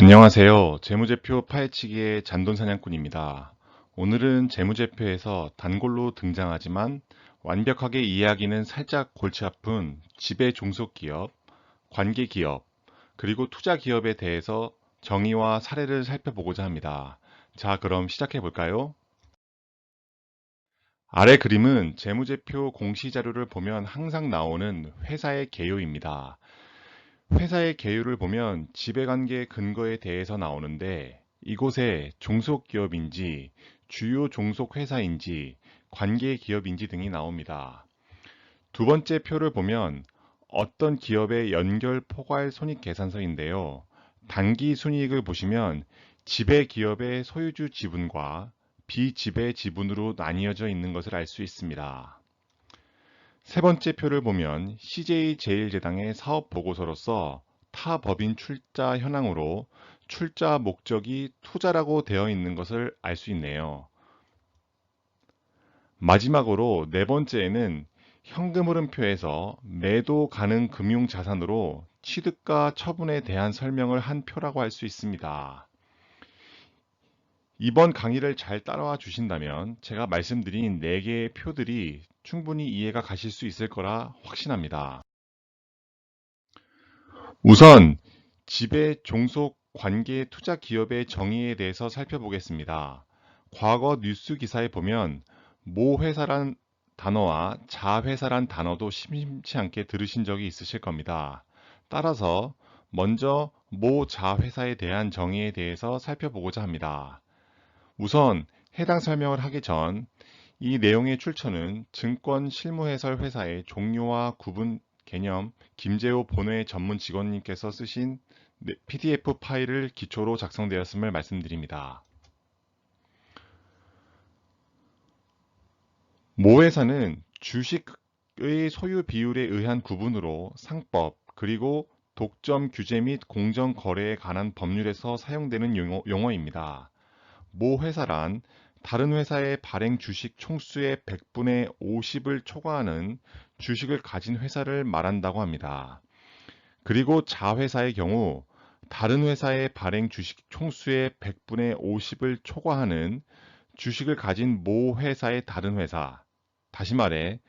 안녕하세요. 재무제표 파헤치기의 잔돈사냥꾼입니다. 오늘은 재무제표에서 단골로 등장하지만 완벽하게 이해하기는 살짝 골치 아픈 지배 종속기업, 관계기업, 그리고 투자기업에 대해서 정의와 사례를 살펴보고자 합니다. 자, 그럼 시작해 볼까요? 아래 그림은 재무제표 공시자료를 보면 항상 나오는 회사의 개요입니다. 회사의 개요를 보면 지배관계 근거에 대해서 나오는데 이곳에 종속기업인지 주요 종속회사인지 관계기업인지 등이 나옵니다. 두 번째 표를 보면 어떤 기업의 연결 포괄 손익계산서인데요. 단기 순이익을 보시면 지배기업의 소유주 지분과 비지배 지분으로 나뉘어져 있는 것을 알 수 있습니다. 세 번째 표를 보면 CJ제일제당의 사업 보고서로서 타 법인 출자 현황으로 출자 목적이 투자라고 되어 있는 것을 알 수 있네요. 마지막으로 네 번째에는 현금흐름표에서 매도 가능 금융자산으로 취득과 처분에 대한 설명을 한 표라고 할 수 있습니다. 이번 강의를 잘 따라와 주신다면 제가 말씀드린 4개의 표들이 충분히 이해가 가실 수 있을 거라 확신합니다. 우선 지배 종속 관계 투자 기업의 정의에 대해서 살펴보겠습니다. 과거 뉴스 기사에 보면 모 회사란 단어와 자회사란 단어도 심심치 않게 들으신 적이 있으실 겁니다. 따라서 먼저 모 자회사에 대한 정의에 대해서 살펴보고자 합니다. 우선 해당 설명을 하기 전 이 내용의 출처는 증권 실무해설 회사의 종료와 구분 개념 김재호 본회 전문 직원님께서 쓰신 PDF 파일을 기초로 작성되었음을 말씀드립니다. 모 회사는 주식의 소유 비율에 의한 구분으로 상법 그리고 독점 규제 및 공정 거래에 관한 법률에서 사용되는 용어입니다. 모 회사란 다른 회사의 발행 주식 총수의 100분의 50을 초과하는 주식을 가진 회사를 말한다고 합니다. 그리고 자회사의 경우 다른 회사의 발행 주식 총수의 100분의 50을 초과하는 주식을 가진 모 회사의 다른 회사, 다시 말해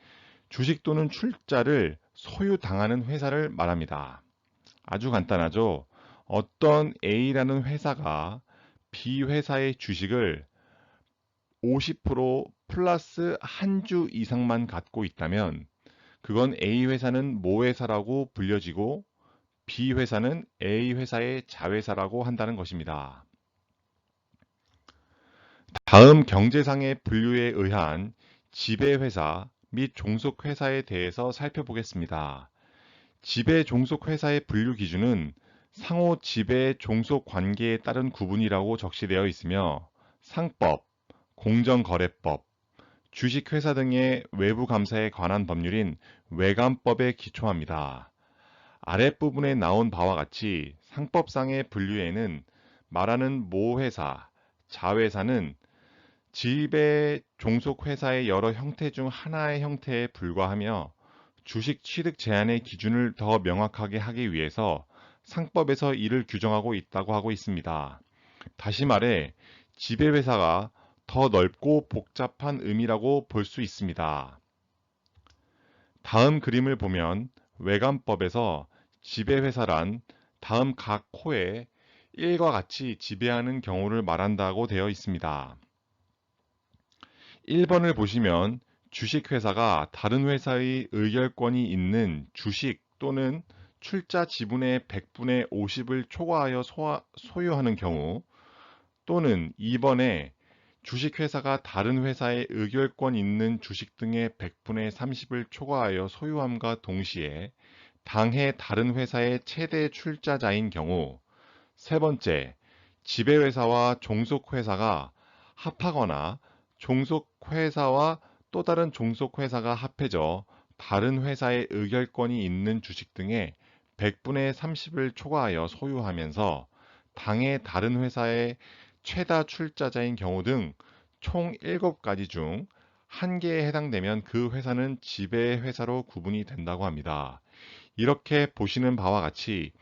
주식 또는 출자를 소유당하는 회사를 말합니다. 아주 간단하죠. 어떤 A라는 회사가 B 회사의 주식을 50% 플러스 한 주 이상만 갖고 있다면 그건 A 회사는 모 회사라고 불려지고 B 회사는 A 회사의 자회사라고 한다는 것입니다. 다음 경제상의 분류에 의한 지배회사 및 종속회사에 대해서 살펴보겠습니다. 지배 종속회사의 분류 기준은 상호 지배 종속 관계에 따른 구분이라고 적시되어 있으며 상법, 공정거래법, 주식회사 등의 외부 감사에 관한 법률인 외감법에 기초합니다. 아랫부분에 나온 바와 같이 상법상의 분류에는 말하는 모 회사, 자회사는 지배 종속회사의 여러 형태 중 하나의 형태에 불과하며 주식 취득 제한의 기준을 더 명확하게 하기 위해서 상법에서 이를 규정하고 있다고 하고 있습니다. 다시 말해 지배회사가 더 넓고 복잡한 의미라고 볼 수 있습니다. 다음 그림을 보면 외감법에서 지배회사란 다음 각 호에 1과 같이 지배하는 경우를 말한다고 되어 있습니다. 1번을 보시면 주식회사가 다른 회사의 의결권이 있는 주식 또는 출자 지분의 100분의 50을 초과하여 소유하는 경우 또는 2번에 주식회사가 다른 회사의 의결권 있는 주식 등의 100분의 30을 초과하여 소유함과 동시에 당해 다른 회사의 최대 출자자인 경우 세 번째, 지배회사와 종속회사가 합하거나 종속회사와 또 다른 종속회사가 합해져 다른 회사의 의결권이 있는 주식 등의 100분의 30을 초과하여 소유하면서 당해 다른 회사의 최다 출자자인 경우 등 총 7가지 중 1개에 해당되면 그 회사는 지배회사로 구분이 된다고 합니다. 이렇게 보시는 바와 같이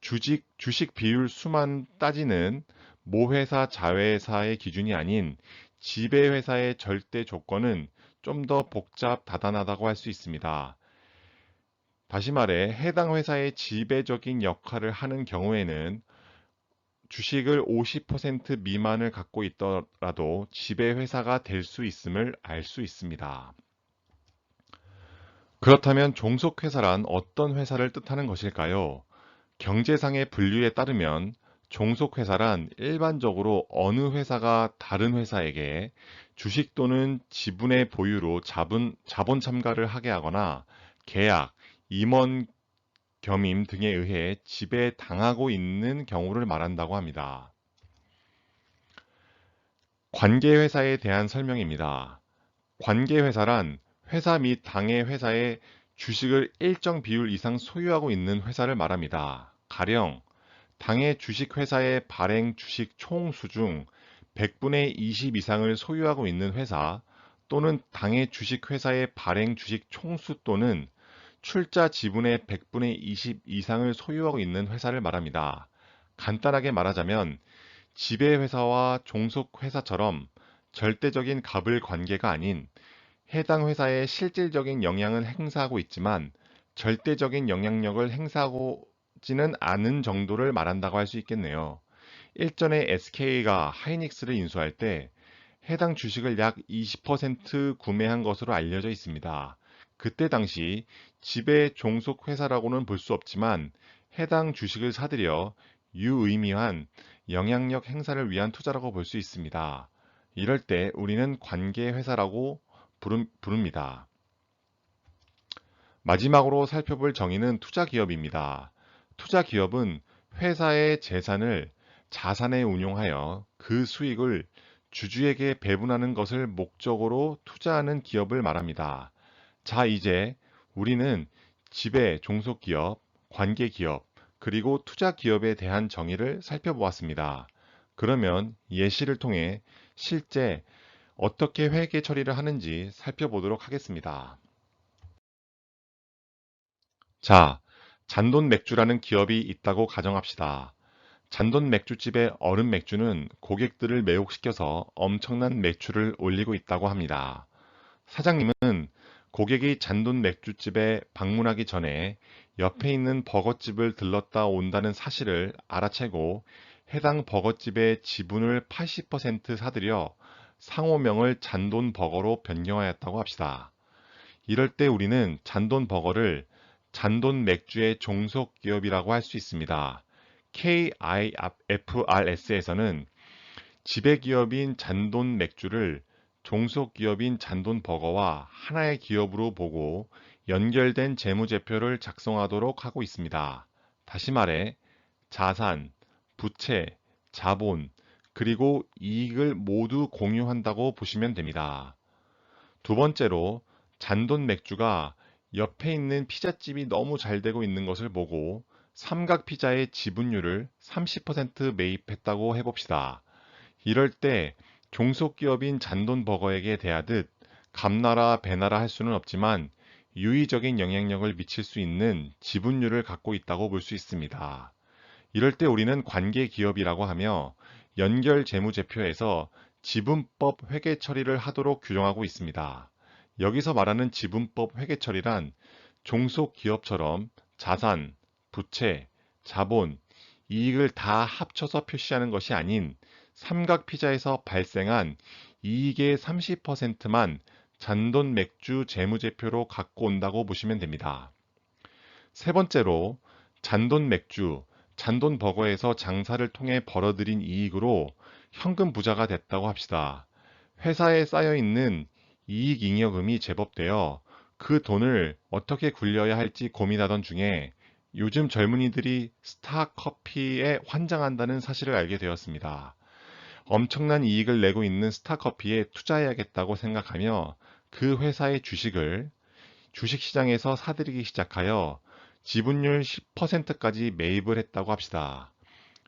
주식 비율 수만 따지는 모회사 자회사의 기준이 아닌 지배회사의 절대 조건은 좀 더 복잡다단하다고 할 수 있습니다. 다시 말해 해당 회사의 지배적인 역할을 하는 경우에는 주식을 50% 미만을 갖고 있더라도 지배회사가 될 수 있음을 알 수 있습니다. 그렇다면 종속회사란 어떤 회사를 뜻하는 것일까요? 경제상의 분류에 따르면 종속회사란 일반적으로 어느 회사가 다른 회사에게 주식 또는 지분의 보유로 자본 참가를 하게 하거나 계약, 임원 겸임 등에 의해 지배당하고 있는 경우를 말한다고 합니다. 관계회사에 대한 설명입니다. 관계회사란 회사 및 당해 회사의 주식을 일정 비율 이상 소유하고 있는 회사를 말합니다. 가령 당해 주식회사의 발행 주식 총수 중 100분의 20 이상을 소유하고 있는 회사 또는 당해 주식회사의 발행 주식 총수 또는 출자 지분의 100분의 20 이상을 소유하고 있는 회사를 말합니다. 간단하게 말하자면 지배회사와 종속회사처럼 절대적인 갑을 관계가 아닌 해당 회사에 실질적인 영향을 행사하고 있지만 절대적인 영향력을 행사하지는 않은 정도를 말한다고 할 수 있겠네요. 일전에 SK가 하이닉스를 인수할 때 해당 주식을 약 20% 구매한 것으로 알려져 있습니다. 그때 당시 지배 종속 회사라고는 볼 수 없지만 해당 주식을 사들여 유의미한 영향력 행사를 위한 투자라고 볼 수 있습니다. 이럴 때 우리는 관계 회사라고 부릅니다. 마지막으로 살펴볼 정의는 투자 기업입니다. 투자 기업은 회사의 재산을 자산에 운용하여 그 수익을 주주에게 배분하는 것을 목적으로 투자하는 기업을 말합니다. 자, 이제 우리는 지배 종속기업, 관계기업, 그리고 투자기업에 대한 정의를 살펴보았습니다. 그러면 예시를 통해 실제 어떻게 회계 처리를 하는지 살펴보도록 하겠습니다. 자, 잔돈 맥주라는 기업이 있다고 가정합시다. 잔돈 맥주집의 얼음 맥주는 고객들을 매혹시켜서 엄청난 매출을 올리고 있다고 합니다. 사장님은 고객이 잔돈 맥주집에 방문하기 전에 옆에 있는 버거집을 들렀다 온다는 사실을 알아채고 해당 버거집의 지분을 80% 사들여 상호명을 잔돈 버거로 변경하였다고 합시다. 이럴 때 우리는 잔돈 버거를 잔돈 맥주의 종속 기업이라고 할 수 있습니다. KIFRS에서는 지배기업인 잔돈 맥주를 종속기업인 잔돈 버거와 하나의 기업으로 보고 연결된 재무제표를 작성하도록 하고 있습니다. 다시 말해 자산, 부채, 자본, 그리고 이익을 모두 공유한다고 보시면 됩니다. 두 번째로 잔돈 맥주가 옆에 있는 피자집이 너무 잘 되고 있는 것을 보고 삼각 피자의 지분율을 30% 매입했다고 해봅시다. 이럴 때 종속기업인 잔돈버거에게 대하듯 감나라 배나라 할 수는 없지만 유의적인 영향력을 미칠 수 있는 지분율을 갖고 있다고 볼 수 있습니다. 이럴 때 우리는 관계기업이라고 하며 연결 재무제표에서 지분법 회계 처리를 하도록 규정하고 있습니다. 여기서 말하는 지분법 회계 처리란 종속기업처럼 자산, 부채, 자본, 이익을 다 합쳐서 표시하는 것이 아닌 삼각 피자에서 발생한 이익의 30%만 잔돈 맥주 재무제표로 갖고 온다고 보시면 됩니다. 세 번째로 잔돈 맥주, 잔돈 버거에서 장사를 통해 벌어들인 이익으로 현금 부자가 됐다고 합시다. 회사에 쌓여 있는 이익 잉여금이 제법 되어 그 돈을 어떻게 굴려야 할지 고민하던 중에 요즘 젊은이들이 스타커피에 환장한다는 사실을 알게 되었습니다. 엄청난 이익을 내고 있는 스타커피에 투자해야겠다고 생각하며 그 회사의 주식을 주식시장에서 사들이기 시작하여 지분율 10%까지 매입을 했다고 합시다.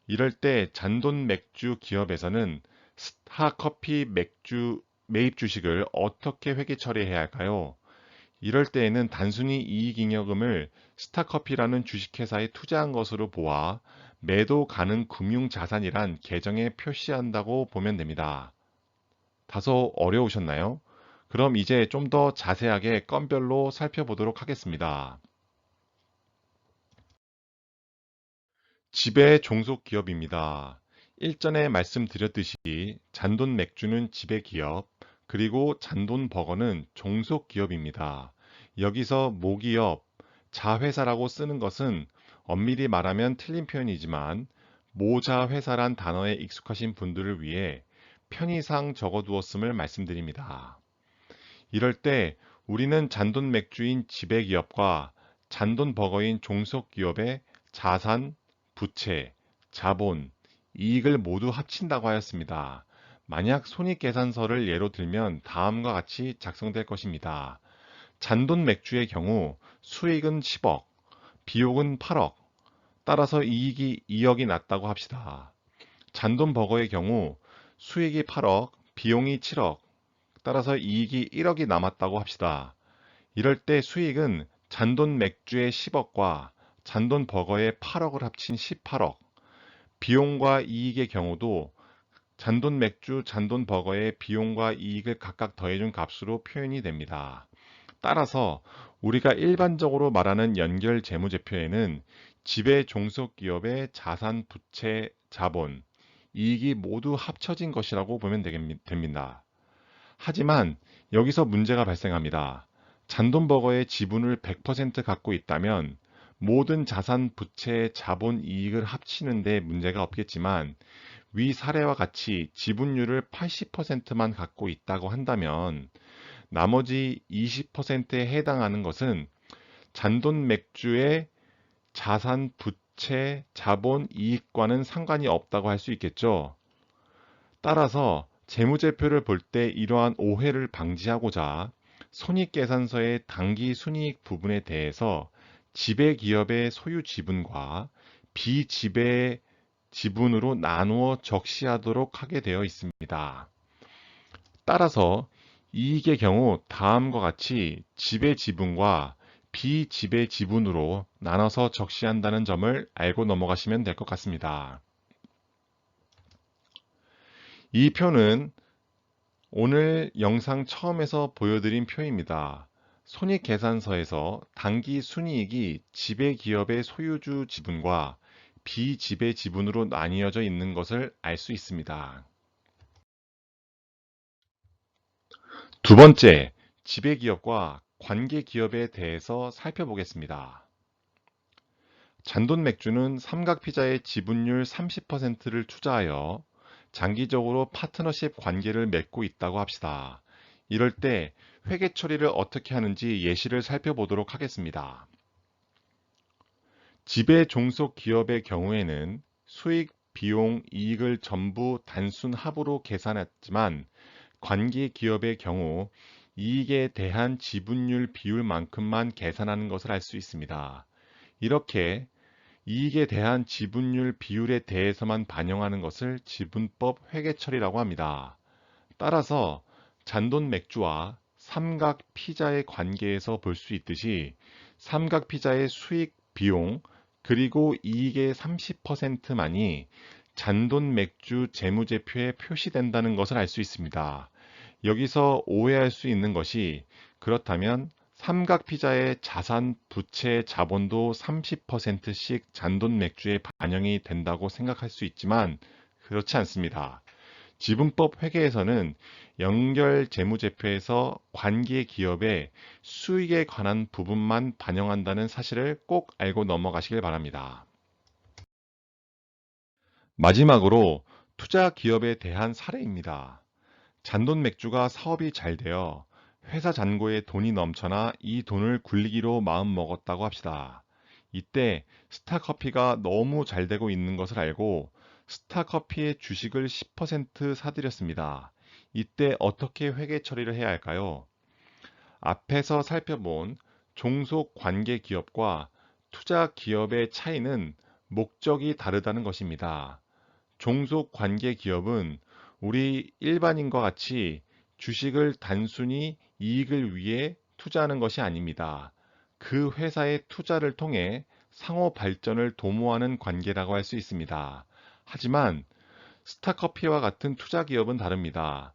이럴 때 잔돈 맥주 기업에서는 스타커피 맥주 매입 주식을 어떻게 회계 처리해야 할까요? 이럴 때에는 단순히 이익잉여금을 스타커피라는 주식회사에 투자한 것으로 보아 매도 가능 금융자산이란 계정에 표시한다고 보면 됩니다. 다소 어려우셨나요? 그럼 이제 좀 더 자세하게 건별로 살펴보도록 하겠습니다. 지배 종속 기업입니다. 일전에 말씀드렸듯이 잔돈 맥주는 지배 기업, 그리고 잔돈 버거는 종속 기업입니다. 여기서 모기업, 자회사라고 쓰는 것은 엄밀히 말하면 틀린 표현이지만 모자회사란 단어에 익숙하신 분들을 위해 편의상 적어두었음을 말씀드립니다. 이럴 때 우리는 잔돈 맥주인 지배기업과 잔돈 버거인 종속기업의 자산, 부채, 자본, 이익을 모두 합친다고 하였습니다. 만약 손익계산서를 예로 들면 다음과 같이 작성될 것입니다. 잔돈 맥주의 경우 수익은 10억, 비용은 8억, 따라서 이익이 2억이 났다고 합시다. 잔돈 버거의 경우 수익이 8억, 비용이 7억, 따라서 이익이 1억이 남았다고 합시다. 이럴 때 수익은 잔돈 맥주의 10억과 잔돈 버거의 8억을 합친 18억, 비용과 이익의 경우도 잔돈 맥주, 잔돈 버거의 비용과 이익을 각각 더해준 값으로 표현이 됩니다. 따라서 우리가 일반적으로 말하는 연결 재무제표에는 지배 종속기업의 자산, 부채, 자본, 이익이 모두 합쳐진 것이라고 보면 됩니다. 하지만 여기서 문제가 발생합니다. 잔돈버거의 지분을 100% 갖고 있다면 모든 자산, 부채, 자본, 이익을 합치는 데 문제가 없겠지만 위 사례와 같이 지분율을 80%만 갖고 있다고 한다면 나머지 20%에 해당하는 것은 잔돈 맥주의 자산, 부채, 자본, 이익과는 상관이 없다고 할 수 있겠죠. 따라서 재무제표를 볼 때 이러한 오해를 방지하고자 손익계산서의 당기 순이익 부분에 대해서 지배기업의 소유 지분과 비지배 지분으로 나누어 적시하도록 하게 되어 있습니다. 따라서 이익의 경우 다음과 같이 지배 지분과 비지배 지분으로 나눠서 적시한다는 점을 알고 넘어가시면 될 것 같습니다. 이 표는 오늘 영상 처음에서 보여드린 표입니다. 손익계산서에서 당기 순이익이 지배기업의 소유주 지분과 비지배 지분으로 나뉘어져 있는 것을 알 수 있습니다. 두 번째, 지배기업과 관계기업에 대해서 살펴보겠습니다. 잔돈 맥주는 삼각피자의 지분율 30%를 투자하여 장기적으로 파트너십 관계를 맺고 있다고 합시다. 이럴 때 회계 처리를 어떻게 하는지 예시를 살펴보도록 하겠습니다. 지배 종속 기업의 경우에는 수익, 비용, 이익을 전부 단순 합으로 계산했지만 관계 기업의 경우 이익에 대한 지분율 비율만큼만 계산하는 것을 알 수 있습니다. 이렇게 이익에 대한 지분율 비율에 대해서만 반영하는 것을 지분법 회계처리라고 합니다. 따라서 잔돈 맥주와 삼각 피자의 관계에서 볼 수 있듯이 삼각 피자의 수익, 비용, 그리고 이익의 30%만이 잔돈 맥주 재무제표에 표시된다는 것을 알 수 있습니다. 여기서 오해할 수 있는 것이 그렇다면 삼각피자의 자산, 부채, 자본도 30%씩 잔돈 맥주에 반영이 된다고 생각할 수 있지만 그렇지 않습니다. 지분법 회계에서는 연결 재무제표에서 관계 기업의 수익에 관한 부분만 반영한다는 사실을 꼭 알고 넘어가시길 바랍니다. 마지막으로 투자 기업에 대한 사례입니다. 잔돈 맥주가 사업이 잘 되어 회사 잔고에 돈이 넘쳐나 이 돈을 굴리기로 마음먹었다고 합시다. 이때 스타커피가 너무 잘 되고 있는 것을 알고 스타커피의 주식을 10% 사들였습니다. 이때 어떻게 회계 처리를 해야 할까요? 앞에서 살펴본 종속 관계 기업과 투자 기업의 차이는 목적이 다르다는 것입니다. 종속 관계 기업은 우리 일반인과 같이 주식을 단순히 이익을 위해 투자하는 것이 아닙니다. 그 회사의 투자를 통해 상호 발전을 도모하는 관계라고 할 수 있습니다. 하지만 스타커피와 같은 투자 기업은 다릅니다.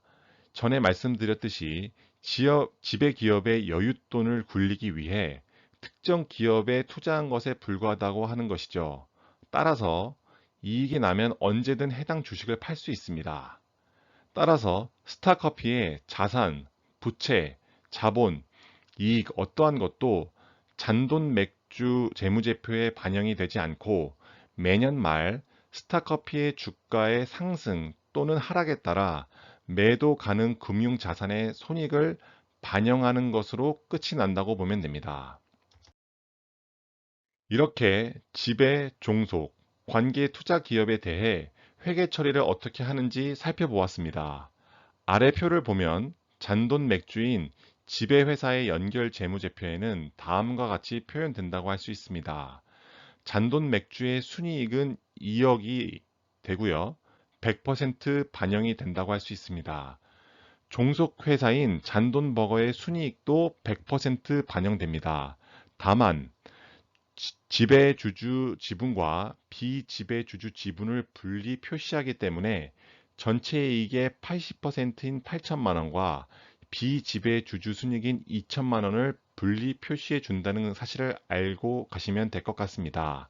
전에 말씀드렸듯이 지배 기업의 여윳돈을 굴리기 위해 특정 기업에 투자한 것에 불과하다고 하는 것이죠. 따라서 이익이 나면 언제든 해당 주식을 팔 수 있습니다. 따라서 스타커피의 자산, 부채, 자본, 이익 어떠한 것도 잔돈 맥주 재무제표에 반영이 되지 않고 매년 말 스타커피의 주가의 상승 또는 하락에 따라 매도 가능 금융 자산의 손익을 반영하는 것으로 끝이 난다고 보면 됩니다. 이렇게 지배, 종속, 관계 투자 기업에 대해 회계 처리를 어떻게 하는지 살펴보았습니다. 아래 표를 보면 잔돈 맥주인 지배회사의 연결 재무제표에는 다음과 같이 표현된다고 할 수 있습니다. 잔돈 맥주의 순이익은 2억이 되고요. 100% 반영이 된다고 할 수 있습니다. 종속회사인 잔돈버거의 순이익도 100% 반영됩니다. 다만 지배주주 지분과 비지배주주 지분을 분리 표시하기 때문에 전체 이익의 80%인 8천만 원과 비지배주주 순이익인 2천만 원을 분리 표시해 준다는 사실을 알고 가시면 될 것 같습니다.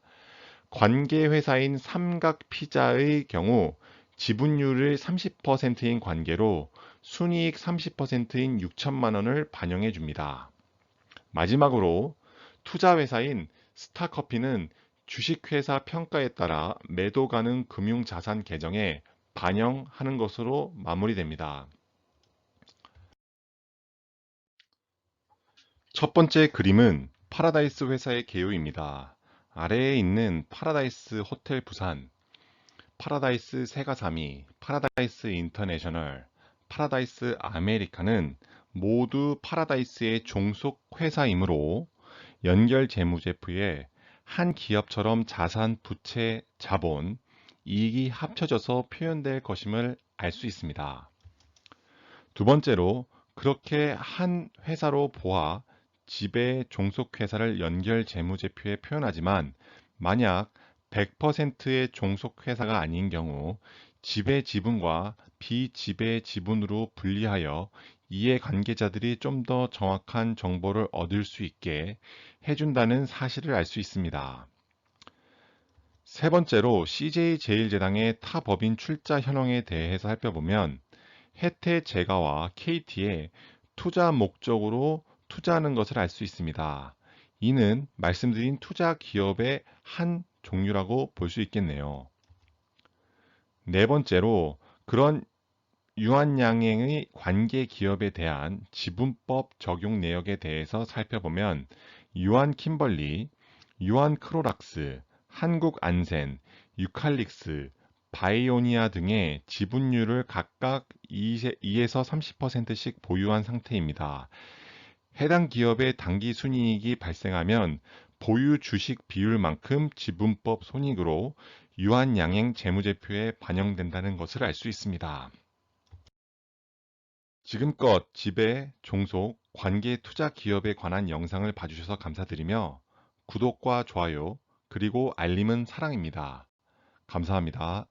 관계회사인 삼각피자의 경우 지분율을 30%인 관계로 순이익 30%인 6천만 원을 반영해 줍니다. 마지막으로 투자회사인 스타커피는 주식회사 평가에 따라 매도 가능 금융자산 계정에 반영하는 것으로 마무리됩니다. 첫 번째 그림은 파라다이스 회사의 개요입니다. 아래에 있는 파라다이스 호텔 부산, 파라다이스 세가사미, 파라다이스 인터내셔널, 파라다이스 아메리카는 모두 파라다이스의 종속 회사이므로 연결 재무제표에 한 기업처럼 자산, 부채, 자본, 이익이 합쳐져서 표현될 것임을 알 수 있습니다. 두 번째로 그렇게 한 회사로 보아 지배 종속회사를 연결 재무제표에 표현하지만 만약 100%의 종속회사가 아닌 경우 지배 지분과 비지배 지분으로 분리하여 이해관계자들이 좀 더 정확한 정보를 얻을 수 있게 해준다는 사실을 알 수 있습니다. 세 번째로 CJ제일제당의 타 법인 출자 현황에 대해서 살펴보면 혜태제가와 KT의 투자 목적으로 투자하는 것을 알 수 있습니다. 이는 말씀드린 투자 기업의 한 종류라고 볼 수 있겠네요. 네 번째로 그런 유한양행의 관계 기업에 대한 지분법 적용 내역에 대해서 살펴보면 유한킴벌리, 유한크로락스, 한국안센, 유칼릭스, 바이오니아 등의 지분율을 각각 2에서 30%씩 보유한 상태입니다. 해당 기업의 당기 순이익이 발생하면 보유 주식 비율만큼 지분법 손익으로 유한양행 재무제표에 반영된다는 것을 알 수 있습니다. 지금껏 지배, 종속, 관계 투자 기업에 관한 영상을 봐주셔서 감사드리며 구독과 좋아요, 그리고 알림은 사랑입니다. 감사합니다.